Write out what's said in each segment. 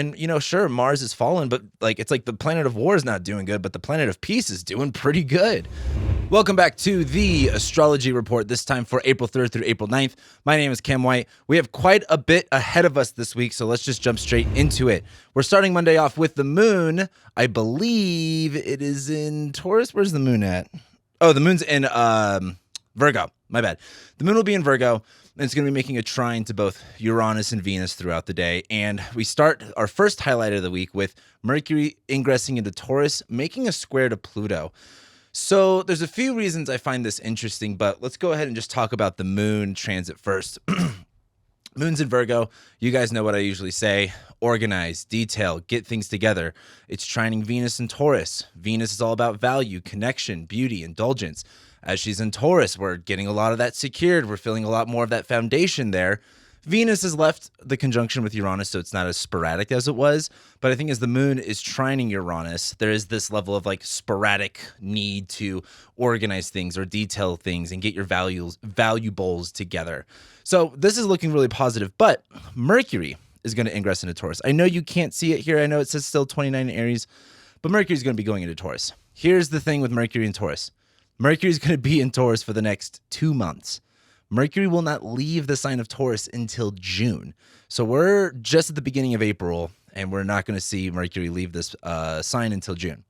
And, sure, Mars is fallen, but like it's like the planet of war is not doing good, but the planet of peace is doing pretty good. Welcome back to the Astrology Report, this time for April 3rd through April 9th. My name is Cam White. We have quite a bit ahead of us this week, so let's just jump straight into it. We're starting Monday off with the moon. I believe it is in Taurus. Where's the moon at? Oh, the moon's in Virgo. My bad. The moon will be in Virgo, and it's going to be making a trine to both Uranus and Venus throughout the day. And we start our first highlight of the week with Mercury ingressing into Taurus, making a square to Pluto. So there's a few reasons I find this interesting, but let's go ahead and just talk about the moon transit first. Moon's in Virgo. You guys know what I usually say. Organize, detail, get things together. It's trining Venus and Taurus. Venus is all about value, connection, beauty, indulgence. As she's in Taurus, we're getting a lot of that secured. We're feeling a lot more of that foundation there. Venus has left the conjunction with Uranus, so it's not as sporadic as it was. But I think as the moon is trining Uranus, there is this level of like sporadic need to organize things or detail things and get your valuables together. So this is looking really positive, but Mercury is going to ingress into Taurus. I know you can't see it here. I know it says still 29 Aries, but Mercury is going to be going into Taurus. Here's the thing with Mercury and Taurus. Mercury is going to be in Taurus for the next 2 months. Mercury will not leave the sign of Taurus until June. So we're just at the beginning of April, and we're not going to see Mercury leave this sign until June.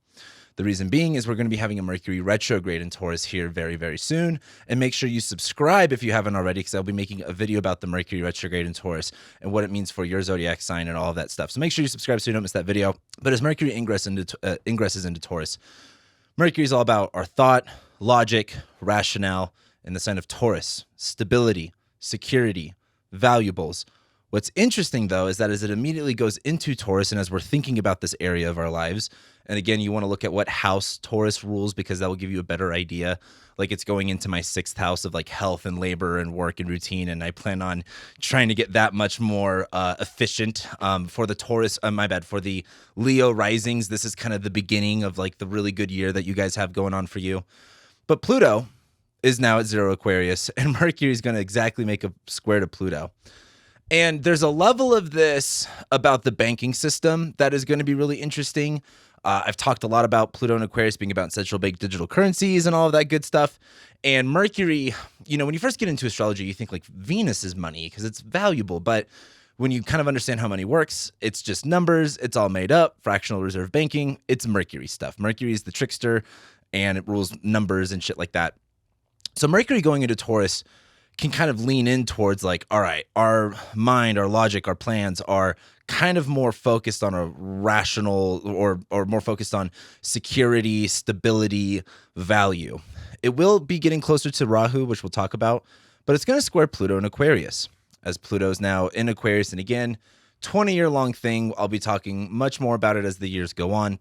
The reason being is we're going to be having a Mercury retrograde in Taurus here very, very soon. And make sure you subscribe if you haven't already, because I'll be making a video about the Mercury retrograde in Taurus and what it means for your zodiac sign and all of that stuff. So make sure you subscribe so you don't miss that video. But as Mercury ingresses into Taurus, Mercury is all about our thought, logic, rationale, in the sign of Taurus, stability, security, valuables. What's interesting, though, is that as it immediately goes into Taurus, and as we're thinking about this area of our lives, and again, you want to look at what house Taurus rules, because that will give you a better idea. Like it's going into my 6th house of like health and labor and work and routine, and I plan on trying to get that much more efficient for the Taurus. For the Leo risings. This is kind of the beginning of like the really good year that you guys have going on for you. But Pluto is now at 0 Aquarius, and Mercury is going to exactly make a square to Pluto. And there's a level of this about the banking system that is going to be really interesting. I've talked a lot about Pluto and Aquarius being about central bank digital currencies and all of that good stuff. And Mercury, when you first get into astrology, you think like Venus is money because it's valuable. But when you kind of understand how money works, it's just numbers. It's all made up. Fractional reserve banking. It's Mercury stuff. Mercury is the trickster, and it rules numbers and shit like that. So Mercury going into Taurus can kind of lean in towards like, all right, our mind, our logic, our plans are kind of more focused on a rational or more focused on security, stability, value. It will be getting closer to Rahu, which we'll talk about, but it's going to square Pluto in Aquarius, as Pluto is now in Aquarius. And again, 20-year-long thing. I'll be talking much more about it as the years go on.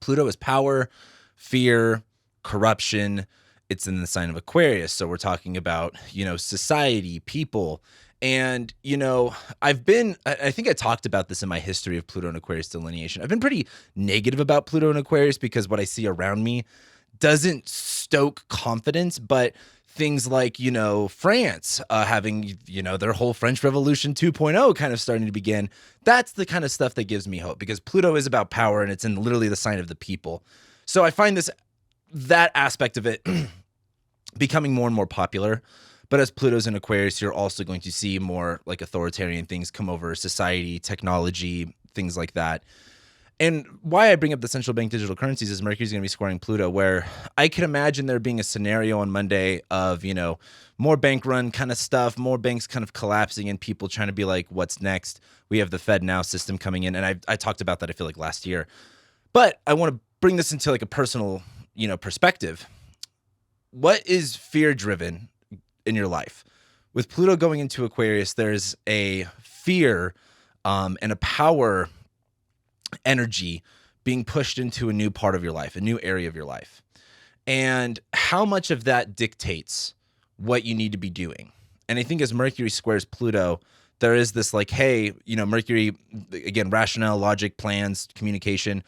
Pluto is power, fear, corruption. It's in the sign of Aquarius. So we're talking about, society, people. And, I think I talked about this in my history of Pluto and Aquarius delineation. I've been pretty negative about Pluto and Aquarius because what I see around me doesn't stoke confidence, but things like, France having, their whole French Revolution 2.0 kind of starting to begin. That's the kind of stuff that gives me hope, because Pluto is about power and it's in literally the sign of the people. So I find that aspect of it becoming more and more popular. But as Pluto's in Aquarius, you're also going to see more like authoritarian things come over society, technology, things like that. And why I bring up the central bank digital currencies is Mercury's going to be squaring Pluto, where I can imagine there being a scenario on Monday of, more bank run kind of stuff, more banks kind of collapsing and people trying to be like, what's next? We have the Fed Now system coming in. And I talked about that, I feel like, last year. But I want to bring this into like a personal, perspective. What is fear driven in your life? With Pluto going into Aquarius, there's a fear and a power energy being pushed into a new part of your life, a new area of your life. And how much of that dictates what you need to be doing? And I think as Mercury squares Pluto, there is this like, hey, Mercury, again, rationale, logic, plans, communication.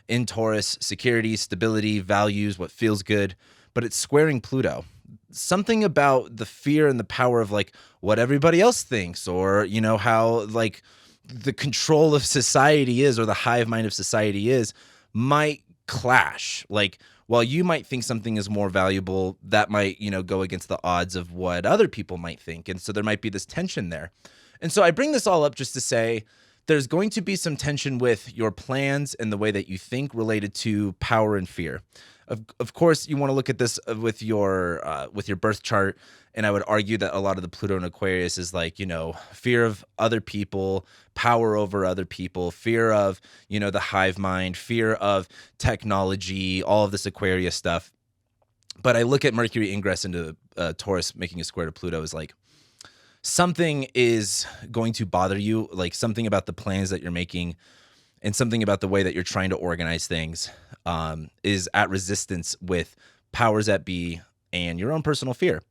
In Taurus, security, stability, values, what feels good. But it's squaring Pluto. Something about the fear and the power of like what everybody else thinks, or how like the control of society is, or the hive mind of society is, might clash. Like, while you might think something is more valuable, that might, go against the odds of what other people might think. And so there might be this tension there. And so I bring this all up just to say there's going to be some tension with your plans and the way that you think related to power and fear. Of course, you want to look at this with your birth chart, and I would argue that a lot of the Pluto in Aquarius is like, fear of other people, power over other people, fear of, the hive mind, fear of technology, all of this Aquarius stuff. But I look at Mercury ingress into Taurus making a square to Pluto is like, something is going to bother you, like something about the plans that you're making and something about the way that you're trying to organize things is at resistance with powers that be and your own personal fear.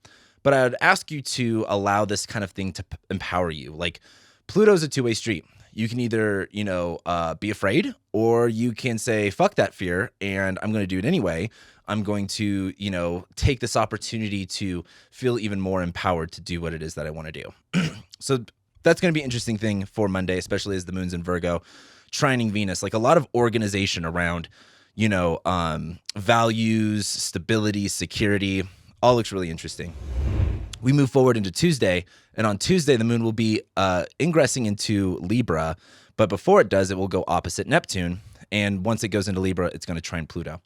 But I would ask you to allow this kind of thing to empower you. Like, Pluto's a two-way street. You can either, be afraid, or you can say, fuck that fear, and I'm going to do it anyway. I'm going to, take this opportunity to feel even more empowered to do what it is that I want to do. So that's going to be an interesting thing for Monday, especially as the moon's in Virgo, trining Venus, like a lot of organization around, values, stability, security, all looks really interesting. We move forward into Tuesday, and on Tuesday, the moon will be ingressing into Libra, but before it does, it will go opposite Neptune, and once it goes into Libra, it's going to trine Pluto.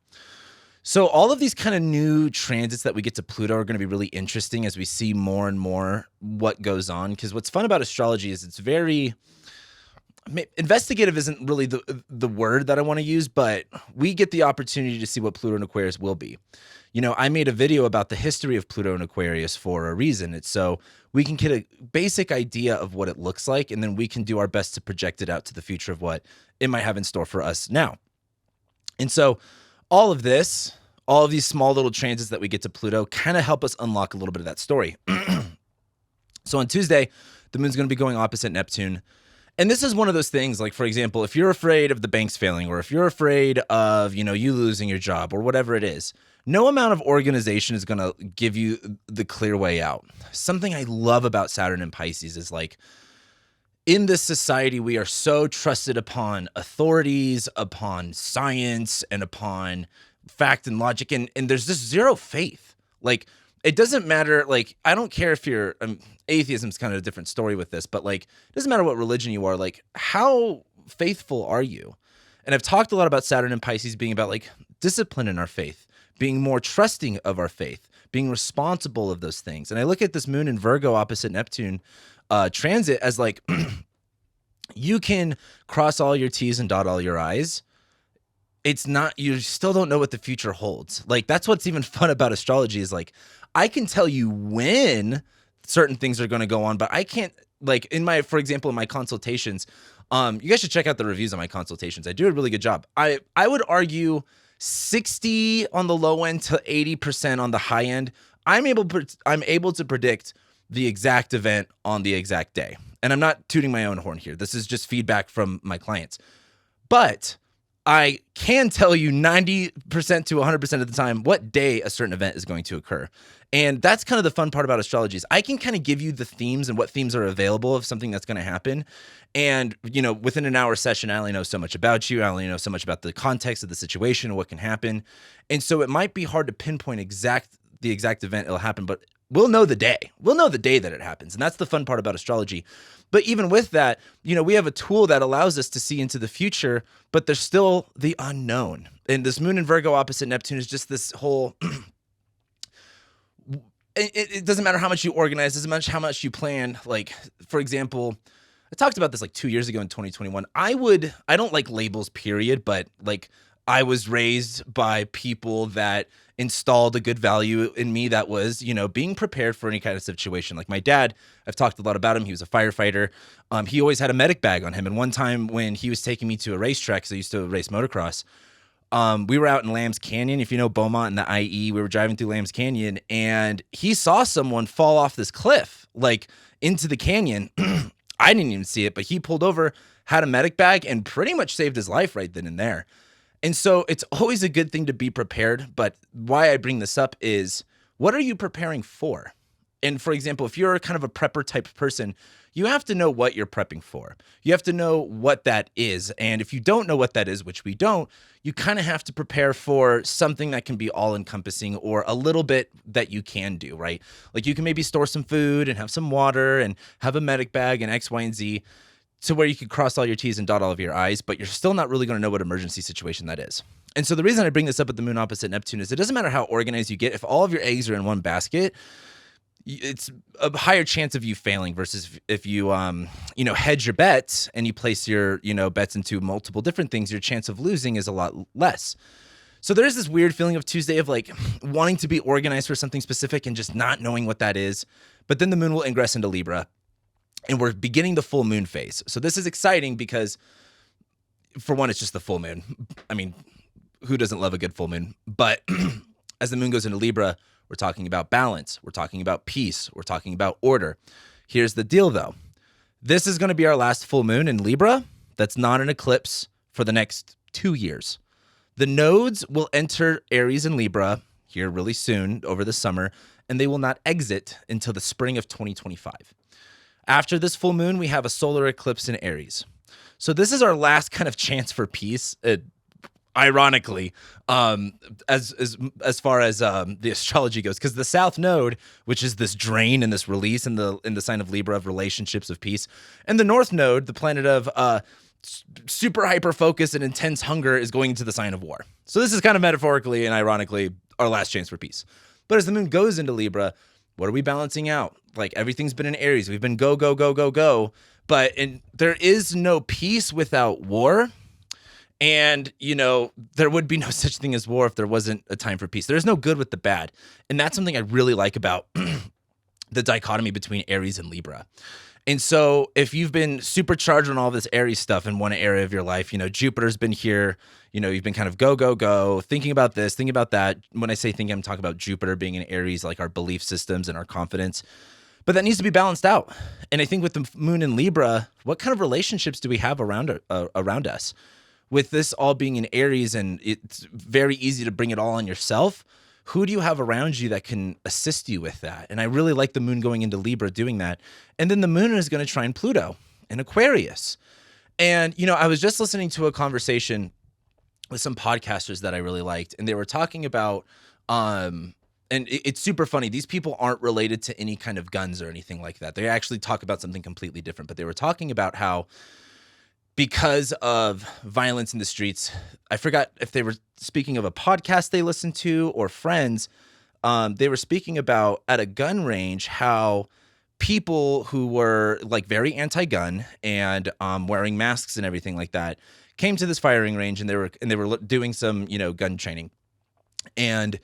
So all of these kind of new transits that we get to Pluto are going to be really interesting as we see more and more what goes on, because what's fun about astrology is it's very... investigative isn't really the word that I want to use, but we get the opportunity to see what Pluto in Aquarius will be. I made a video about the history of Pluto in Aquarius for a reason. It's so we can get a basic idea of what it looks like, and then we can do our best to project it out to the future of what it might have in store for us now. And so all of these small little transits that we get to Pluto kind of help us unlock a little bit of that story. So on Tuesday, the moon's going to be going opposite Neptune. And this is one of those things, like, for example, if you're afraid of the banks failing, or if you're afraid of, you losing your job, or whatever it is, no amount of organization is going to give you the clear way out. Something I love about Saturn and Pisces is, like, in this society, we are so trusted upon authorities, upon science, and upon fact and logic, and there's just zero faith. Like, it doesn't matter, like, I don't care if you're, atheism's kind of a different story with this, but, like, it doesn't matter what religion you are, like, how faithful are you? And I've talked a lot about Saturn and Pisces being about, like, discipline in our faith, being more trusting of our faith, being responsible of those things. And I look at this moon in Virgo opposite Neptune transit as, like, you can cross all your T's and dot all your I's. It's not, you still don't know what the future holds. Like, that's what's even fun about astrology is, like, I can tell you when certain things are going to go on, but I can't, like, for example, in my consultations, you guys should check out the reviews on my consultations. I do a really good job. I would argue 60 on the low end to 80% on the high end. I'm able to predict the exact event on the exact day. And I'm not tooting my own horn here. This is just feedback from my clients. But I can tell you 90% to 100% of the time what day a certain event is going to occur. And that's kind of the fun part about astrology is I can kind of give you the themes and what themes are available of something that's going to happen. And, within an hour session, I only know so much about you. I only know so much about the context of the situation and what can happen. And so it might be hard to pinpoint the exact event it'll happen, but we'll know the day. We'll know the day that it happens. And that's the fun part about astrology. But even with that, we have a tool that allows us to see into the future, but there's still the unknown. And this moon in Virgo opposite Neptune is just this whole... it doesn't matter how much you organize, it doesn't matter how much you plan. Like, for example, I talked about this like 2 years ago in 2021. I don't like labels, period, but like I was raised by people that installed a good value in me that was, being prepared for any kind of situation. Like my dad, I've talked a lot about him. He was a firefighter. He always had a medic bag on him. And one time when he was taking me to a racetrack, because I used to race motocross, we were out in Lambs Canyon. If you know Beaumont and the IE, we were driving through Lambs Canyon and he saw someone fall off this cliff, like into the canyon. I didn't even see it, but he pulled over, had a medic bag, and pretty much saved his life right then and there. And so it's always a good thing to be prepared. But why I bring this up is, what are you preparing for? And for example, if you're kind of a prepper type of person, you have to know what you're prepping for. You have to know what that is. And if you don't know what that is, which we don't, you kind of have to prepare for something that can be all encompassing or a little bit that you can do, right? Like you can maybe store some food and have some water and have a medic bag and X, Y, and Z to where you can cross all your T's and dot all of your I's, but you're still not really going to know what emergency situation that is. And so the reason I bring this up at the moon opposite Neptune is it doesn't matter how organized you get. If all of your eggs are in one basket, it's a higher chance of you failing versus if you, hedge your bets and you place your, bets into multiple different things, your chance of losing is a lot less. So there is this weird feeling of Tuesday of like wanting to be organized for something specific and just not knowing what that is. But then the moon will ingress into Libra and we're beginning the full moon phase. So this is exciting because for one, it's just the full moon. I mean, who doesn't love a good full moon? But as the moon goes into Libra, we're talking about balance. We're talking about peace. We're talking about order. Here's the deal, though. This is going to be our last full moon in Libra. That's not an eclipse for the next 2 years. The nodes will enter Aries and Libra here really soon over the summer, and they will not exit until the spring of 2025. After this full moon, we have a solar eclipse in Aries. So this is our last kind of chance for peace. Ironically, as far as the astrology goes, because the South Node, which is this drain and this release in the sign of Libra of relationships of peace, and the North Node, the planet of super hyper focus and intense hunger, is going into the sign of war. So this is kind of metaphorically and ironically our last chance for peace. But as the moon goes into Libra, what are we balancing out? Like everything's been in Aries, we've been go go go go go, but there is no peace without war. And, there would be no such thing as war if there wasn't a time for peace. There's no good with the bad. And that's something I really like about the dichotomy between Aries and Libra. And so if you've been supercharged on all this Aries stuff in one area of your life, Jupiter's been here, you've been kind of go, go, go, thinking about this, thinking about that. When I say thinking, I'm talking about Jupiter being in Aries, like our belief systems and our confidence. But that needs to be balanced out. And I think with the moon in Libra, what kind of relationships do we have around us? With this all being in Aries and it's very easy to bring it all on yourself, who do you have around you that can assist you with that? And I really like the moon going into Libra doing that. And then the moon is going to trine Pluto in Aquarius. And, I was just listening to a conversation with some podcasters that I really liked, and they were talking about, and it's super funny. These people aren't related to any kind of guns or anything like that. They actually talk about something completely different, but they were talking about how because of violence in the streets, I forgot if they were speaking of a podcast they listened to or friends. They were speaking about at a gun range how people who were like very anti-gun and wearing masks and everything like that came to this firing range and they were doing some gun training, and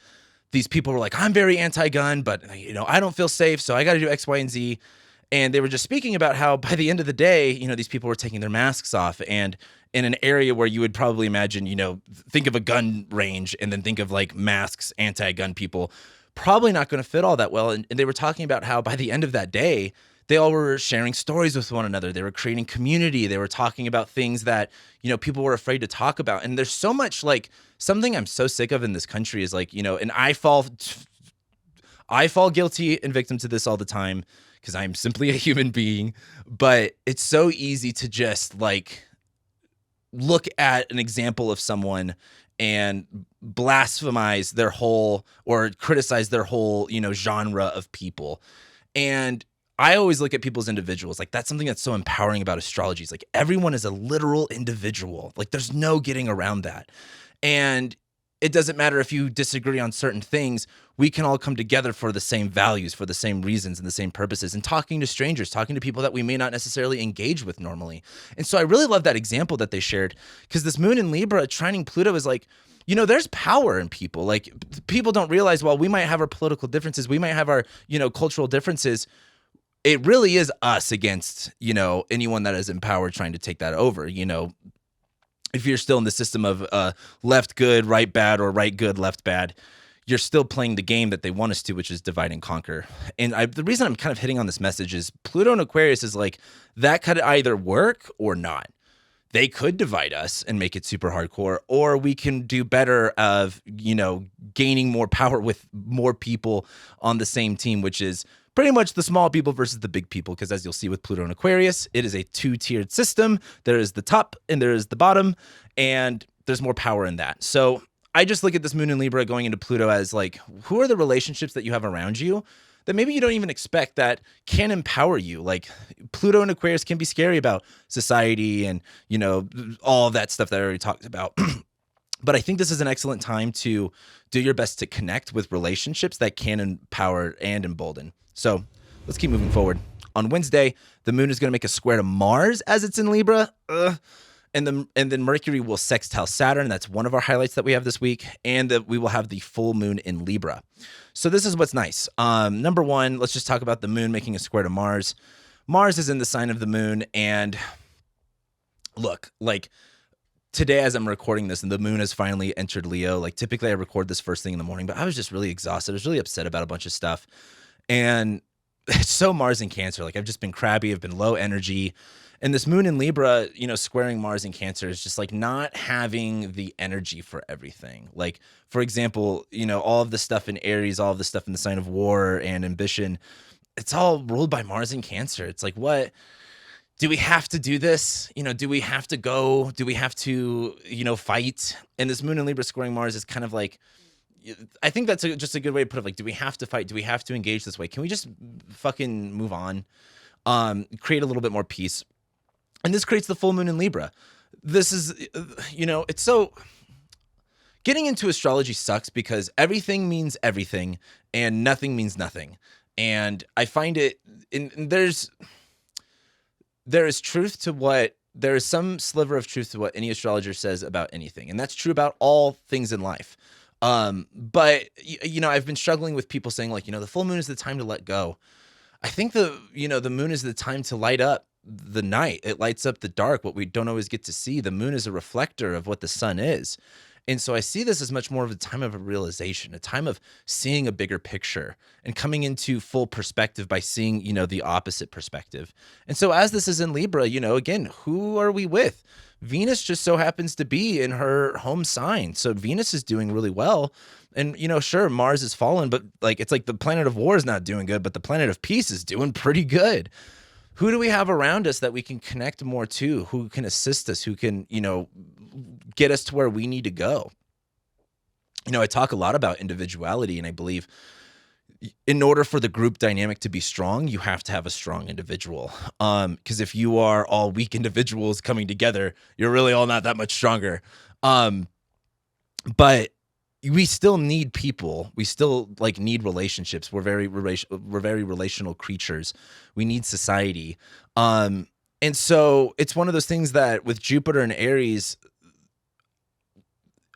these people were like, I'm very anti-gun, but I don't feel safe, so I got to do X, Y, and Z. And they were just speaking about how by the end of the day, these people were taking their masks off, and in an area where you would probably imagine, think of a gun range and then think of like masks, anti-gun people, probably not going to fit all that well. And they were talking about how by the end of that day, they all were sharing stories with one another. They were creating community. They were talking about things that, people were afraid to talk about. And there's so much like something I'm so sick of in this country is like, and I fall guilty and victim to this all the time, because I'm simply a human being, but it's so easy to just like look at an example of someone and blasphemize their whole or criticize their whole, genre of people. And I always look at people as individuals. Like that's something that's so empowering about astrology. It's like everyone is a literal individual. Like there's no getting around that. And it doesn't matter if you disagree on certain things. We can all come together for the same values, for the same reasons and the same purposes, and talking to strangers, talking to people that we may not necessarily engage with normally. And so I really love that example that they shared, because this moon in Libra trining Pluto is like, there's power in people. Like people don't realize, while we might have our political differences, we might have our, cultural differences. It really is us against, anyone that is in power trying to take that over, If you're still in the system of left good, right bad, or right good, left bad, you're still playing the game that they want us to, which is divide and conquer. And the reason I'm kind of hitting on this message is Pluto and Aquarius is like, that could either work or not. They could divide us and make it super hardcore, or we can do better of, gaining more power with more people on the same team, which is pretty much the small people versus the big people, because as you'll see with Pluto and Aquarius, it is a two-tiered system. There is the top and there is the bottom, and there's more power in that. So I just look at this moon in Libra going into Pluto as like, who are the relationships that you have around you that maybe you don't even expect that can empower you? Like Pluto and Aquarius can be scary about society and, you know, all of that stuff that I already talked about. But I think this is an excellent time to do your best to connect with relationships that can empower and embolden. So let's keep moving forward. On Wednesday, the moon is going to make a square to Mars as it's in Libra. And then Mercury will sextile Saturn. That's one of our highlights that we have this week. And that we will have the full moon in Libra. So this is what's nice. Number one, let's just talk about the moon making a square to Mars. Mars is in the sign of the moon. And look, like today as I'm recording this and the moon has finally entered Leo, like typically I record this first thing in the morning, but I was just really exhausted. I was really upset about a bunch of stuff. And it's so Mars in Cancer. Like I've just been crabby. I've been low energy. And this moon in Libra, you know, squaring Mars in Cancer is just like not having the energy for everything. Like, for example, you know, all of the stuff in Aries, all of the stuff in the sign of war and ambition, it's all ruled by Mars in Cancer. It's like, what? Do we have to do this? You know, do we have to go? Do we have to, you know, fight? And this moon in Libra squaring Mars is kind of like, I think that's just a good way to put it. Like, do we have to fight? Do we have to engage this way? Can we just fucking move on? Create a little bit more peace. And this creates the full moon in Libra. This is, you know, it's so, getting into astrology sucks because everything means everything and nothing means nothing. And I find it, there is truth to what, there is some sliver of truth to what any astrologer says about anything. And that's true about all things in life. But, you know, I've been struggling with people saying like, you know, the full moon is the time to let go. I think the moon is the time to light up the night. It lights up the dark, what we don't always get to see. The moon is a reflector of what the sun is. And so I see this as much more of a time of a realization, a time of seeing a bigger picture and coming into full perspective by seeing, you know, the opposite perspective. And so as this is in Libra, you know, again, who are we with? Venus just so happens to be in her home sign. So Venus is doing really well. And, you know, sure, Mars is fallen, but like, it's like the planet of war is not doing good, but the planet of peace is doing pretty good. Who do we have around us that we can connect more to? Who can assist us? Who can, you know, get us to where we need to go? You know, I talk a lot about individuality, and I believe in order for the group dynamic to be strong, you have to have a strong individual. Because if you are all weak individuals coming together, you're really all not that much stronger. But we still need people. We still like need relationships. We're very relational creatures. We need society. And so it's one of those things that with Jupiter and Aries,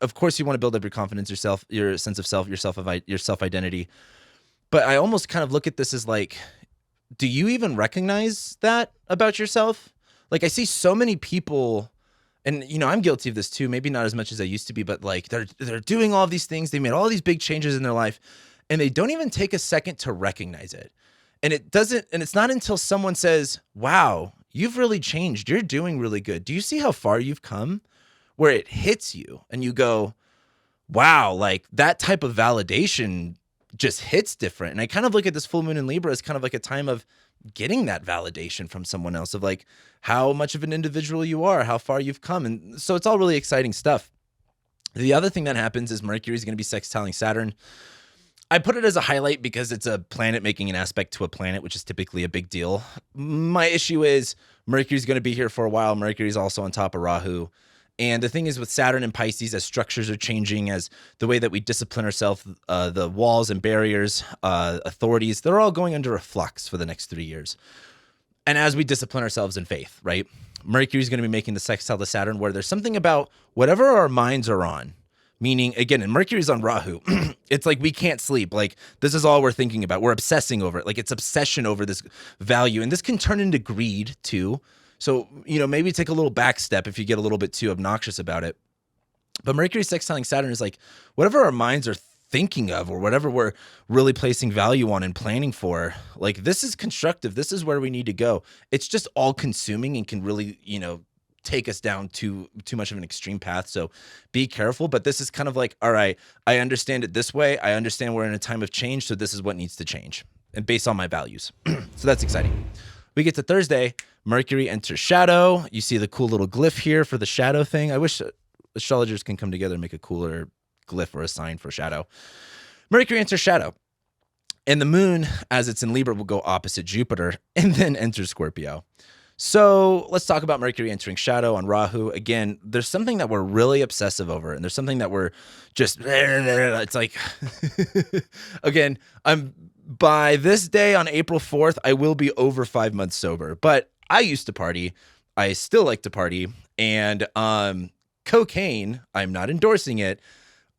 of course you want to build up your confidence, yourself, your sense of self, your self-identity. But I almost kind of look at this as like, do you even recognize that about yourself? Like I see so many people, and, you know, I'm guilty of this too, maybe not as much as I used to be, but like they're doing all of these things. They made all these big changes in their life and they don't even take a second to recognize it. And it's not until someone says, wow, you've really changed. You're doing really good. Do you see how far you've come? Where it hits you and you go, wow, like that type of validation just hits different. And I kind of look at this full moon in Libra as kind of like a time of getting that validation from someone else of like how much of an individual you are, how far you've come. And so it's all really exciting stuff. The other thing that happens is Mercury is going to be sextiling Saturn. I put it as a highlight because it's a planet making an aspect to a planet, which is typically a big deal. My issue is Mercury's going to be here for a while. Mercury's also on top of Rahu. And the thing is with Saturn and Pisces, as structures are changing, as the way that we discipline ourselves, the walls and barriers, authorities, they're all going under a flux for the next 3 years. And as we discipline ourselves in faith, right? Mercury's going to be making the sextile to Saturn where there's something about whatever our minds are on, meaning, again, and Mercury's on Rahu. It's like we can't sleep. Like this is all we're thinking about. We're obsessing over it. Like it's obsession over this value. And this can turn into greed too. So, you know, maybe take a little back step if you get a little bit too obnoxious about it. But Mercury sextiling Saturn is like whatever our minds are thinking of or whatever we're really placing value on and planning for, like this is constructive. This is where we need to go. It's just all consuming and can really, you know, take us down too much of an extreme path. So be careful. But this is kind of like, all right, I understand it this way. I understand we're in a time of change. So this is what needs to change. and based on my values. So that's exciting. We get to Thursday, Mercury enters shadow. You see the cool little glyph here for the shadow thing. I wish astrologers can come together and make a cooler glyph or a sign for shadow. Mercury enters shadow. And the moon, as it's in Libra, will go opposite Jupiter and then enter Scorpio. So let's talk about Mercury entering shadow on Rahu. Again, there's something that we're really obsessive over, and there's something that we're just, it's like, again, by this day on April 4th, I will be over 5 months sober, but I used to party. I still like to party. And cocaine, I'm not endorsing it,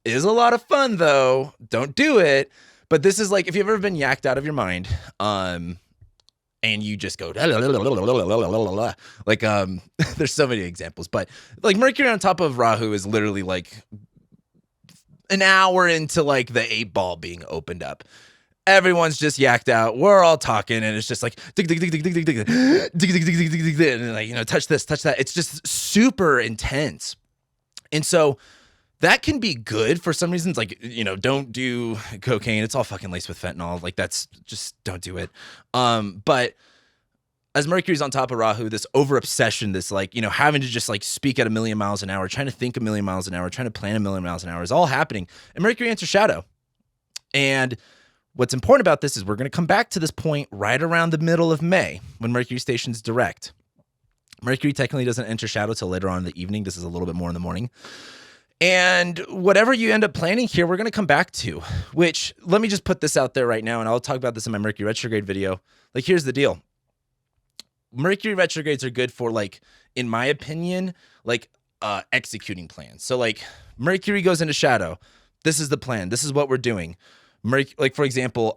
is a lot of fun though. Don't do it. But this is like, if you've ever been yacked out of your mind, and you just go, like, there's so many examples, but like Mercury on top of Rahu is literally like an hour into like the 8-ball being opened up. Everyone's just yacked out. We're all talking, and it's just like dig, dig, dig, dig, dig, dig, dig, dig, dig, dig, dig, dig, dig, and like, you know, touch this, touch that. It's just super intense. And so that can be good for some reasons. Like, you know, don't do cocaine. It's all fucking laced with fentanyl. Like, that's just, don't do it. But as Mercury's on top of Rahu, this over obsession, this like, you know, having to just like speak at 1,000,000 miles an hour, trying to think 1,000,000 miles an hour, trying to plan 1,000,000 miles an hour is all happening. And Mercury enters shadow. And what's important about this is we're going to come back to this point right around the middle of May when Mercury stations direct. Mercury technically doesn't enter shadow till later on in the evening. This is a little bit more in the morning. And whatever you end up planning here, we're going to come back to, which let me just put this out there right now. And I'll talk about this in my Mercury retrograde video. Like, here's the deal. Mercury retrogrades are good for, like, in my opinion, like executing plans. So like Mercury goes into shadow. This is the plan. This is what we're doing. Like, for example,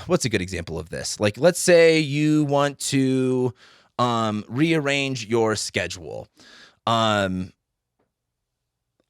what's a good example of this? Like, let's say you want to rearrange your schedule.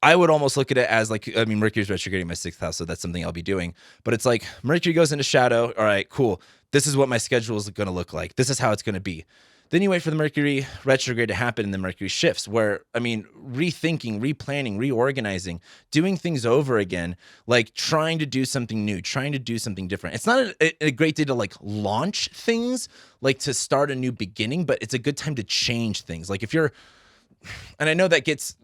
I would almost look at it as like, I mean, Mercury's retrograding my 6th house, so that's something I'll be doing. But it's like Mercury goes into shadow. All right, cool. This is what my schedule is going to look like. This is how it's going to be. Then you wait for the Mercury retrograde to happen, and then Mercury shifts, where, I mean, rethinking, replanning, reorganizing, doing things over again, like trying to do something new, trying to do something different. It's not a great day to like launch things, like to start a new beginning, but it's a good time to change things. Like if you're, and I know that gets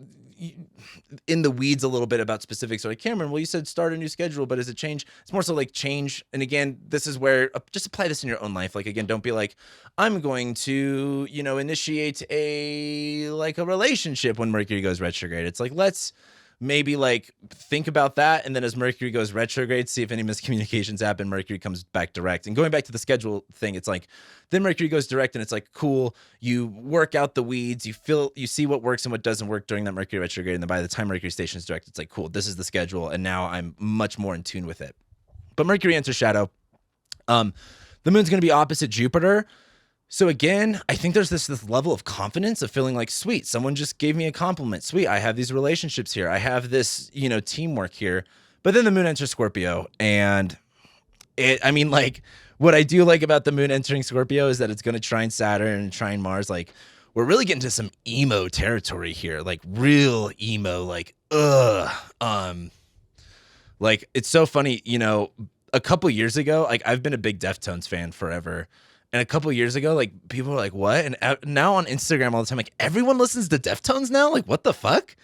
in the weeds a little bit about specifics. So like, Cameron, well, you said start a new schedule, but is it change? It's more so like change. And again, this is where just apply this in your own life. Like, again, don't be like, I'm going to, you know, initiate a relationship when Mercury goes retrograde. It's like, let's maybe like think about that. And then as Mercury goes retrograde, see if any miscommunications happen. Mercury comes back direct. And going back to the schedule thing, it's like, then Mercury goes direct, and it's like, cool. You work out the weeds. You see what works and what doesn't work during that Mercury retrograde. And then by the time Mercury stations direct, it's like, cool, this is the schedule. And now I'm much more in tune with it. But Mercury enters shadow. The moon's going to be opposite Jupiter. So again, I think there's this level of confidence of feeling like, sweet, someone just gave me a compliment. Sweet, I have these relationships here. I have this, you know, teamwork here. But then the moon enters Scorpio, and what I do like about the moon entering Scorpio is that it's going to trine Saturn and trine Mars. Like, we're really getting to some emo territory here, like real emo, like, like, it's so funny, you know, a couple years ago, like, I've been a big Deftones fan forever. And a couple years ago, like, people were like, what? And now on Instagram all the time, like, everyone listens to Deftones now? Like, what the fuck?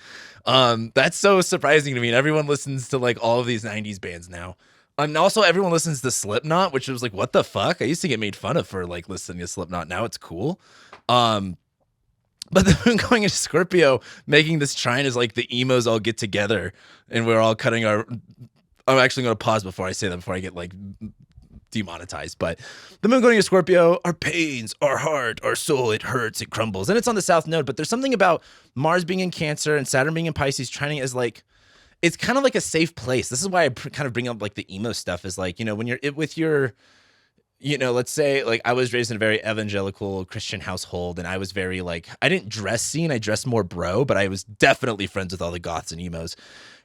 That's so surprising to me. And everyone listens to, like, all of these 90s bands now. And also everyone listens to Slipknot, which was like, what the fuck? I used to get made fun of for, like, listening to Slipknot. Now it's cool. But the moon going into Scorpio, making this trine is like the emos all get together, and we're all cutting our... I'm actually going to pause before I say that, before I get, like... demonetized. But the moon going to Scorpio, our pains, our heart, our soul, it hurts, it crumbles. And it's on the south node, but there's something about Mars being in Cancer and Saturn being in Pisces, trining as like, it's kind of like a safe place. This is why I kind of bring up like the emo stuff, is like, you know, when you're with your, you know, let's say like I was raised in a very evangelical Christian household, and I was very like, I didn't dress scene, I dressed more bro, but I was definitely friends with all the goths and emos.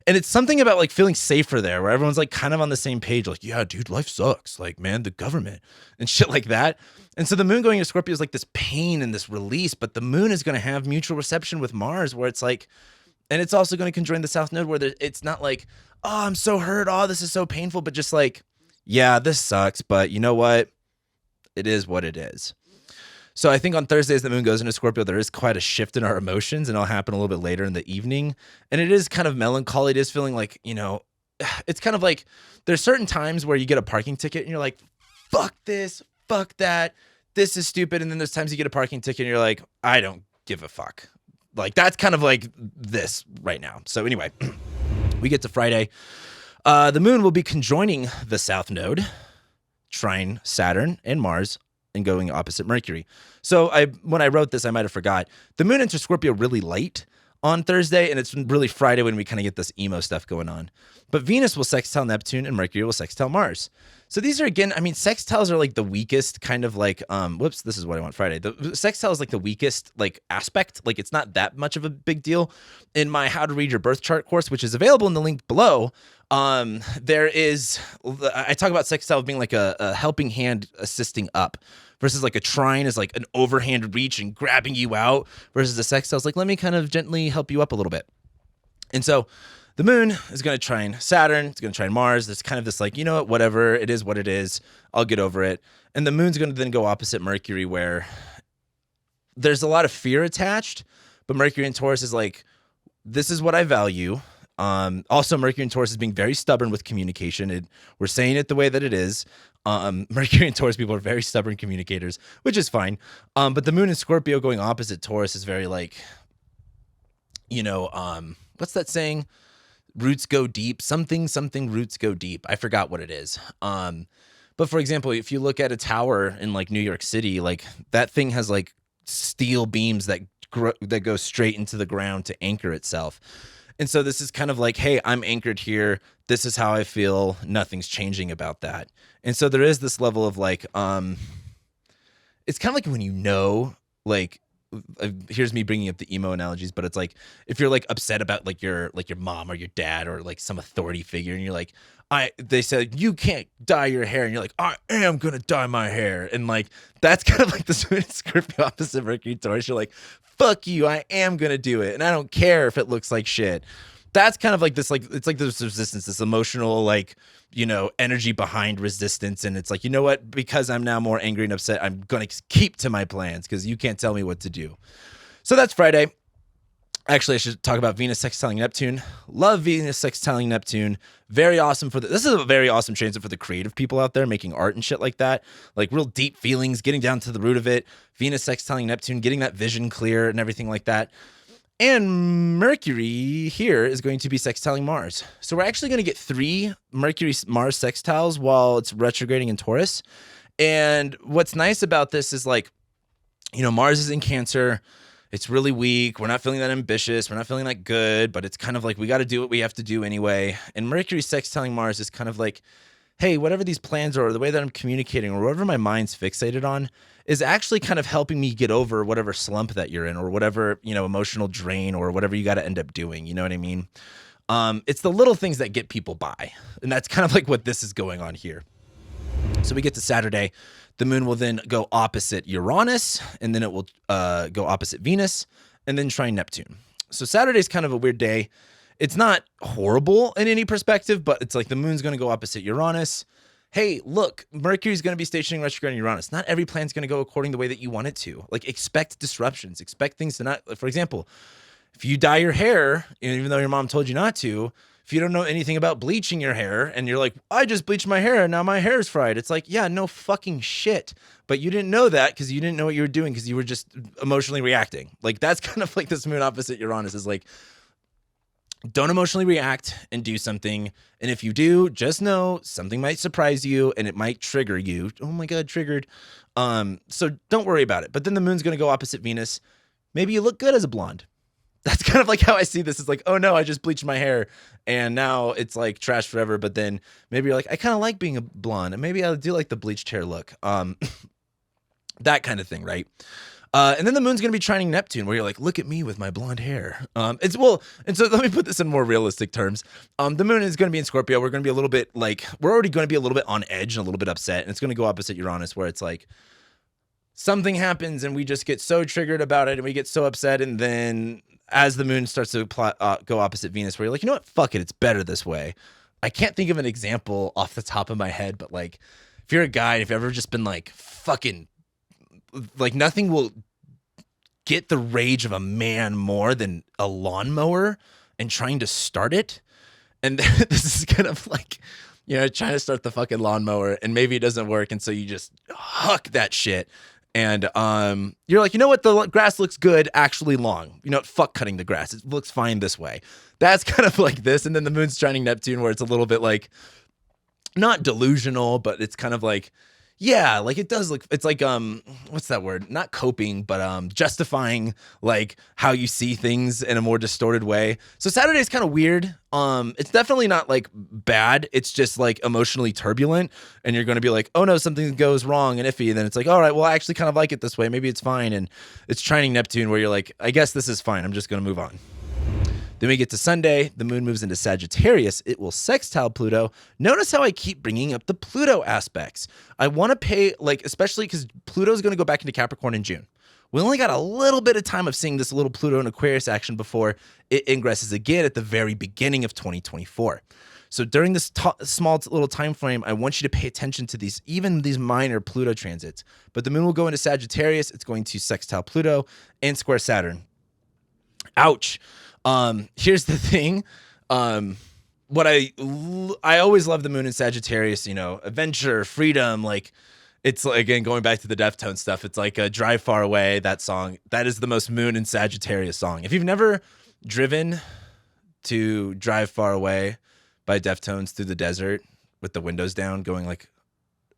And it's something about like feeling safer there, where everyone's like kind of on the same page. Like, yeah, dude, life sucks. Like, man, the government and shit like that. And so the moon going to Scorpio is like this pain and this release, but the moon is going to have mutual reception with Mars, where it's like, and it's also going to conjoin the south node, where it's not like, oh, I'm so hurt. Oh, this is so painful. But just like, yeah, this sucks, but you know what? It is what it is. So I think on Thursday, as the moon goes into Scorpio, there is quite a shift in our emotions, and it'll happen a little bit later in the evening. And it is kind of melancholy. It is feeling like, it's kind of like there's certain times where you get a parking ticket and you're like, fuck this, fuck that, this is stupid. And then there's times you get a parking ticket and you're like, I don't give a fuck. Like, that's kind of like this right now. So anyway, we get to Friday. The moon will be conjoining the South Node, trine Saturn and Mars, and going opposite Mercury. So when I wrote this, I might have forgot. The moon enters Scorpio really late on Thursday, and it's really Friday when we kind of get this emo stuff going on. But Venus will sextile Neptune, and Mercury will sextile Mars. So these are, again, I mean, sextiles are like the weakest kind of like, this is what I want Friday. The sextile is like the weakest like aspect. Like, it's not that much of a big deal. In my How to Read Your Birth Chart course, which is available in the link below, I talk about sextile being like a helping hand assisting up, versus like a trine is like an overhand reach and grabbing you out, versus the sextile is like, let me kind of gently help you up a little bit. And so the moon is going to trine Saturn. It's going to trine Mars. It's kind of this like, you know what, whatever, it is what it is. I'll get over it. And the moon's going to then go opposite Mercury, where there's a lot of fear attached, but Mercury in Taurus is like, this is what I value. Also, Mercury and Taurus is being very stubborn with communication. We're saying it the way that it is. Mercury and Taurus people are very stubborn communicators, which is fine. But the moon in Scorpio going opposite Taurus is very like, what's that saying? Roots go deep, something roots go deep. I forgot what it is. But for example, if you look at a tower in like New York City, like that thing has like steel beams that go straight into the ground to anchor itself. And so this is kind of like, hey, I'm anchored here. This is how I feel. Nothing's changing about that. And so there is this level of like, it's kind of like when like, here's me bringing up the emo analogies, but it's like, if you're like upset about like your mom or your dad or like some authority figure, and you're like, they said you can't dye your hair, and you're like, I am gonna dye my hair, and like that's kind of like the Scorpio opposite Mercury Taurus. You're like, fuck you, I am gonna do it, and I don't care if it looks like shit. That's kind of like this, like it's like this resistance, this emotional like energy behind resistance, and it's like, you know what? Because I'm now more angry and upset, I'm gonna keep to my plans because you can't tell me what to do. So that's Friday. Actually, I should talk about Venus sextiling Neptune. Love Venus sextiling Neptune. Very awesome this is a very awesome transit for the creative people out there making art and shit like that. Like real deep feelings, getting down to the root of it. Venus sextiling Neptune, getting that vision clear and everything like that. And Mercury here is going to be sextiling Mars. So we're actually going to get 3 Mercury-Mars sextiles while it's retrograding in Taurus. And what's nice about this is like, Mars is in Cancer. It's really weak. We're not feeling that ambitious. We're not feeling that good, but it's kind of like we got to do what we have to do anyway. And Mercury sextiling Mars is kind of like, hey, whatever these plans are, or the way that I'm communicating, or whatever my mind's fixated on, is actually kind of helping me get over whatever slump that you're in, or whatever, emotional drain, or whatever you got to end up doing. You know what I mean? It's the little things that get people by. And that's kind of like what this is going on here. So we get to Saturday. The moon will then go opposite Uranus, and then it will go opposite Venus, and then trine Neptune. So Saturday's kind of a weird day. It's not horrible in any perspective, but it's like the moon's going to go opposite Uranus. Hey, look, Mercury's going to be stationing retrograde in Uranus. Not every plan's going to go according to the way that you want it to. Like, expect disruptions. Expect things to not, for example, if you dye your hair, even though your mom told you not to, if you don't know anything about bleaching your hair and you're like, I just bleached my hair and now my hair is fried. It's like, yeah, no fucking shit. But you didn't know that because you didn't know what you were doing because you were just emotionally reacting. Like, that's kind of like this moon opposite Uranus is like, don't emotionally react and do something. And if you do, just know something might surprise you and it might trigger you. Oh my God, triggered. So don't worry about it. But then the moon's going to go opposite Venus. Maybe you look good as a blonde. That's kind of like how I see this. It's like, oh no, I just bleached my hair and now it's like trash forever. But then maybe you're like, I kind of like being a blonde and maybe I do like the bleached hair look. That kind of thing, right? And then the moon's going to be trining Neptune, where you're like, look at me with my blonde hair. And so let me put this in more realistic terms. The moon is going to be in Scorpio. We're going to be a little bit like, we're already going to be a little bit on edge and a little bit upset. And it's going to go opposite Uranus, where it's like something happens and we just get so triggered about it and we get so upset. And then as the moon starts to go opposite Venus, where you're like, you know what? Fuck it. It's better this way. I can't think of an example off the top of my head, but like if you're a guy, if you've ever just been like fucking like nothing will get the rage of a man more than a lawnmower and trying to start it. And this is kind of like, you know, trying to start the fucking lawnmower and maybe it doesn't work. And so you just huck that shit. And you're like, you know what? The grass looks good, actually long. You know what? Fuck cutting the grass. It looks fine this way. That's kind of like this. And then the moon's trining Neptune where it's a little bit like, not delusional, but it's kind of like, yeah, like it does look, it's like, what's that word? Not coping, but justifying like how you see things in a more distorted way. So Saturday's kind of weird. It's definitely not like bad. It's just like emotionally turbulent and you're going to be like, oh no, something goes wrong and iffy. And then it's like, all right, well, I actually kind of like it this way. Maybe it's fine. And it's trining Neptune where you're like, I guess this is fine. I'm just going to move on. Then we get to Sunday, the moon moves into Sagittarius. It will sextile Pluto. Notice how I keep bringing up the Pluto aspects. I want to pay, like, especially because Pluto is going to go back into Capricorn in June. We only got a little bit of time of seeing this little Pluto and Aquarius action before it ingresses again at the very beginning of 2024. So during this small little time frame, I want you to pay attention to these, even these minor Pluto transits. But the moon will go into Sagittarius. It's going to sextile Pluto and square Saturn. Ouch. Here's the thing. What I always love the moon in Sagittarius, you know, adventure, freedom, like it's like, again, going back to the Deftones stuff. It's like a Drive Far Away, that song. That is the most moon in Sagittarius song. If you've never driven to Drive Far Away by Deftones through the desert with the windows down going like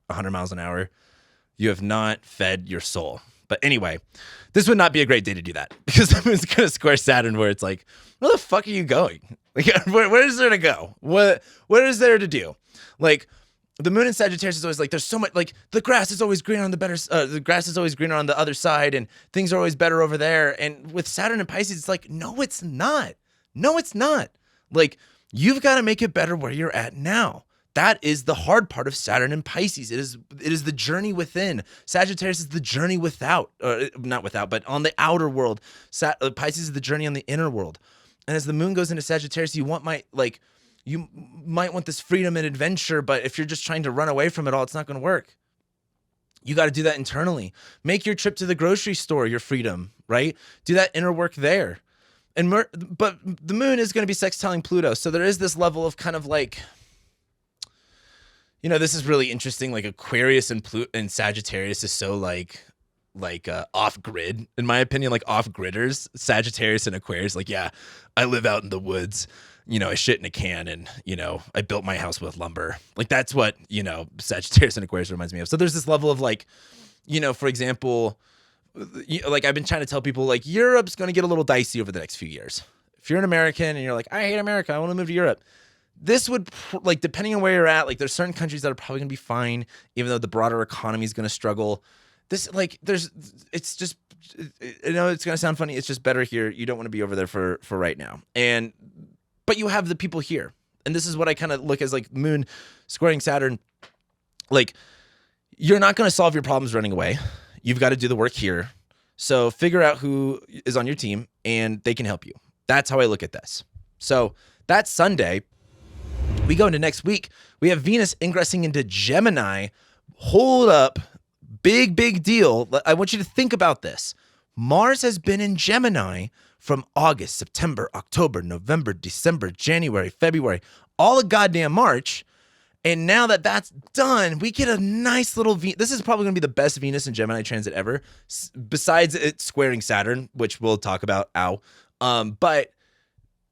100 miles an hour, you have not fed your soul. But anyway, this would not be a great day to do that because the moon's going to square Saturn where it's like, where the fuck are you going? Like, where is there to go? What is there to do? Like, the moon in Sagittarius is always like, there's so much, like, the grass is always greener on the grass is always greener on the other side and things are always better over there. And with Saturn and Pisces, it's like, no, it's not. No, it's not. Like, you've got to make it better where you're at now. That is the hard part of Saturn and Pisces. It is the journey within. Sagittarius is the journey without, not without, but on the outer world. Pisces is the journey on the inner world. And as the moon goes into Sagittarius, you might want this freedom and adventure, but if you're just trying to run away from it all, it's not going to work. You got to do that internally. Make your trip to the grocery store your freedom, right? Do that inner work there. But the moon is going to be sextiling Pluto. So there is this level of kind of like, you know, this is really interesting. Like Aquarius and Sagittarius is so like off grid, in my opinion, like off gridders. Sagittarius and Aquarius, like, yeah, I live out in the woods. You know, I shit in a can and, you know, I built my house with lumber. Like that's what, you know, Sagittarius and Aquarius reminds me of. So there's this level of like, you know, for example, like I've been trying to tell people like Europe's going to get a little dicey over the next few years. If you're an American and you're like, I hate America, I want to move to Europe. This would, like, depending on where you're at, like, there's certain countries that are probably going to be fine, even though the broader economy is going to struggle. This, like, it's just, you know, it's going to sound funny. It's just better here. You don't want to be over there for right now. But you have the people here. And this is what I kind of look as, like, moon squaring Saturn. Like, you're not going to solve your problems running away. You've got to do the work here. So figure out who is on your team and they can help you. That's how I look at this. So that's Sunday. We go into next week. We have Venus ingressing into Gemini. Hold up. Big deal. I want you to think about this. Mars has been in Gemini from August, September, October, November, December, January, February, all of goddamn March. And now that that's done, we get a nice little this is probably going to be the best Venus and Gemini transit ever, besides it squaring Saturn, which we'll talk about. But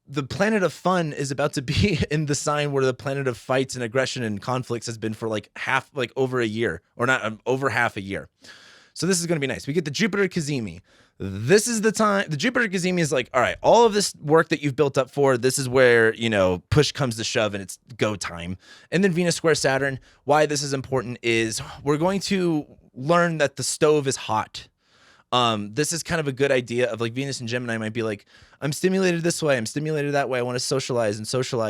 the planet of fun is about to be in the sign where the planet of fights and aggression and conflicts has been for like over a year, or not over half a year. So this is going to be nice. We get the Jupiter Cazimi. This is the time. The Jupiter Cazimi is like, all right, all of this work that you've built up for, this is where, you know, push comes to shove and it's go time. And then Venus square Saturn. Why this is important is we're going to learn that the stove is hot. This is kind of a good idea of like Venus and Gemini might be like, I'm stimulated this way, I'm stimulated that way, I want to socialize,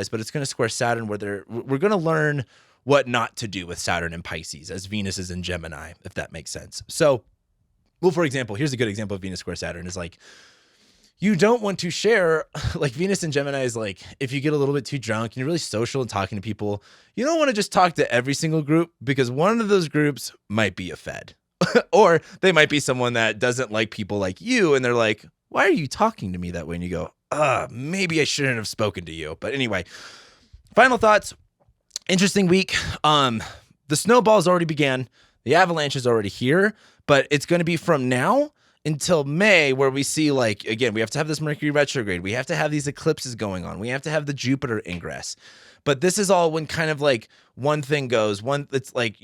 but it's going to square Saturn where we're going to learn what not to do with Saturn and Pisces as Venus is in Gemini, if that makes sense. So, well, for example, here's a good example of Venus square Saturn is like, you don't want to share, like Venus and Gemini is like, if you get a little bit too drunk and you're really social and talking to people, you don't want to just talk to every single group, because one of those groups might be a Fed or they might be someone that doesn't like people like you. And they're like, why are you talking to me that way? And you go, maybe I shouldn't have spoken to you. But anyway, final thoughts. Interesting week. The snowballs already began. The avalanche is already here, but it's going to be from now until May, where we see, like, again, we have to have this Mercury retrograde. We have to have these eclipses going on. We have to have the Jupiter ingress. But this is all when kind of like one thing goes, it's like,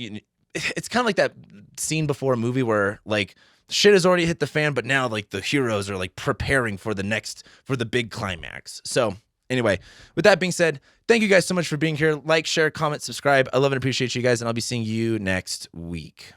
it's kind of like that scene before a movie where like shit has already hit the fan, but now like the heroes are like preparing for the big climax. So anyway, with that being said, thank you guys so much for being here. Like, share, comment, subscribe. I love and appreciate you guys, and I'll be seeing you next week.